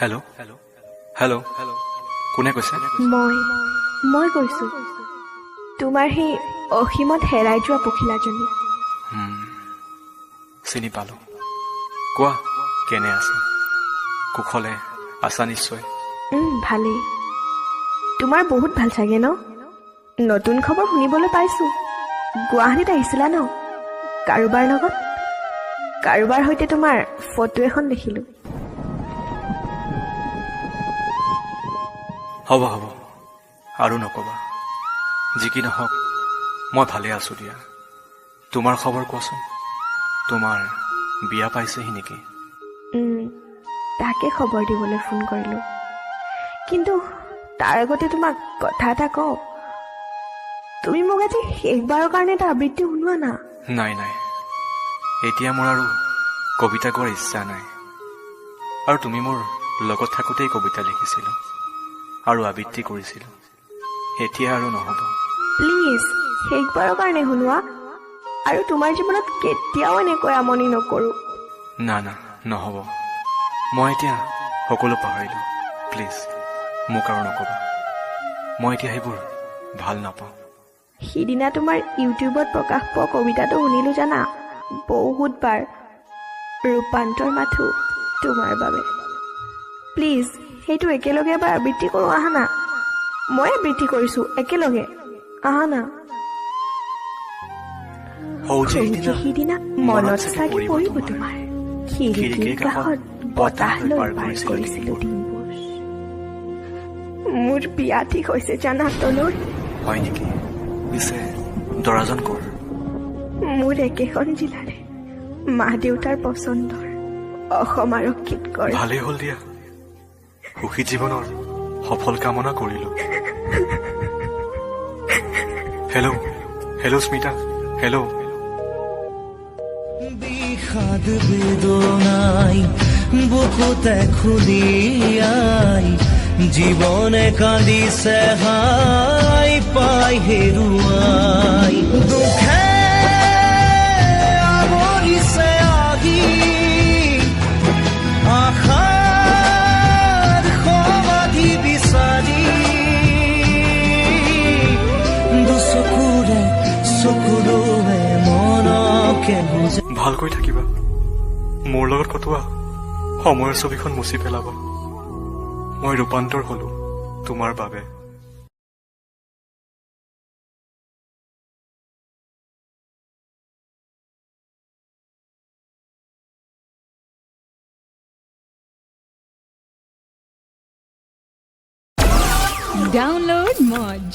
Hello' hello' কোনে কৈছে? মই কৈছোঁ তোমাৰ সেই অসীমত হেৰাই যোৱা পখিলাজনী। চিনি পালোঁ। কোৱা, কেনে আছে? কুশলে আছা নিশ্চয়? ভালেই। তোমাৰ বহুত ভাল চাগে ন? নতুন খবৰ শুনিবলৈ পাইছোঁ। গুৱাহাটীত আহিছিলা ন? কাৰোবাৰ লগত? কাৰোবাৰ সৈতে তোমাৰ ফটো এখন দেখিলোঁ। হ'ব আৰু নক'বা। যি কি নহওক মই ভালে আছোঁ দিয়া। তোমাৰ খবৰ কোৱাচোন। তোমাৰ বিয়া পাইছেহি নেকি? তাকে খবৰ দিবলৈ ফোন কৰিলোঁ। কিন্তু তাৰ আগতে তোমাক কথা এটা কওঁ। তুমি মোক আজি শেষবাৰৰ কাৰণে এটা আবৃত্তি শুনোৱা না। নাই এতিয়া মোৰ আৰু কবিতা গোৱাৰ ইচ্ছা নাই। আৰু তুমি মোৰ লগত থাকোঁতেই কবিতা লিখিছিলোঁ আৰু আবৃত্তি কৰিছিলোঁ। এতিয়া আৰু নহ'ব। প্লিজ শেষবাৰৰ কাৰণে শুনোৱা। আৰু তোমাৰ জীৱনত কেতিয়াও এনেকৈ আমনি নকৰোঁ। না নহ'ব। মই এতিয়া সকলো পাহৰিলোঁ। প্লিজ মোক আৰু নক'বা। মই এতিয়া সেইবোৰ ভাল নাপাওঁ। সিদিনা তোমাৰ ইউটিউবত প্ৰকাশ পোৱা কবিতাটো শুনিলোঁ জানা, বহুতবাৰ। ৰূপান্তৰ মাথো তোমাৰ বাবে। প্লিজ সেইটো একেলগে এবাৰ আবৃত্তি কৰোঁ আহা না। মই আবৃত্তি কৰিছোঁ, একেলগে আহা না। সিদিনা মনত চাগে পৰিব তোমাৰ, খিৰিকীৰ কাষত বতাহ লৈ পাৰ কৰিছিলোঁ দিনবোৰ। মোৰ বিয়া ঠিক হৈছে জানা তলৈ। হয় নেকি? পিছে দৰাজন ক'ৰ? মোৰ একেখন জিলাৰে, মা দেউতাৰ পচন্দৰ অসম আৰক্ষীত কৰে। ভালেই হ'ল দিয়া। সুখী জীৱনৰ সফল কামনা কৰিলোঁ। Hello' Smita, hello'. বিষাদ বেদনাই বুকুতে খুলিয়াই জীৱনে কান্দিছে হাই পাই হেৰুৱাই। দুখে আৱৰিছে আহি আশাৰ সমাধি বিচাৰি। চকুৰে মনকে বুজে। ভালকৈ থাকিবা। মোৰ লগত কটোৱা সময়ৰ ছবিখন মুচি পেলাবা। মই ৰূপান্তৰ হলো তোমাৰ বাবে। Download Moj.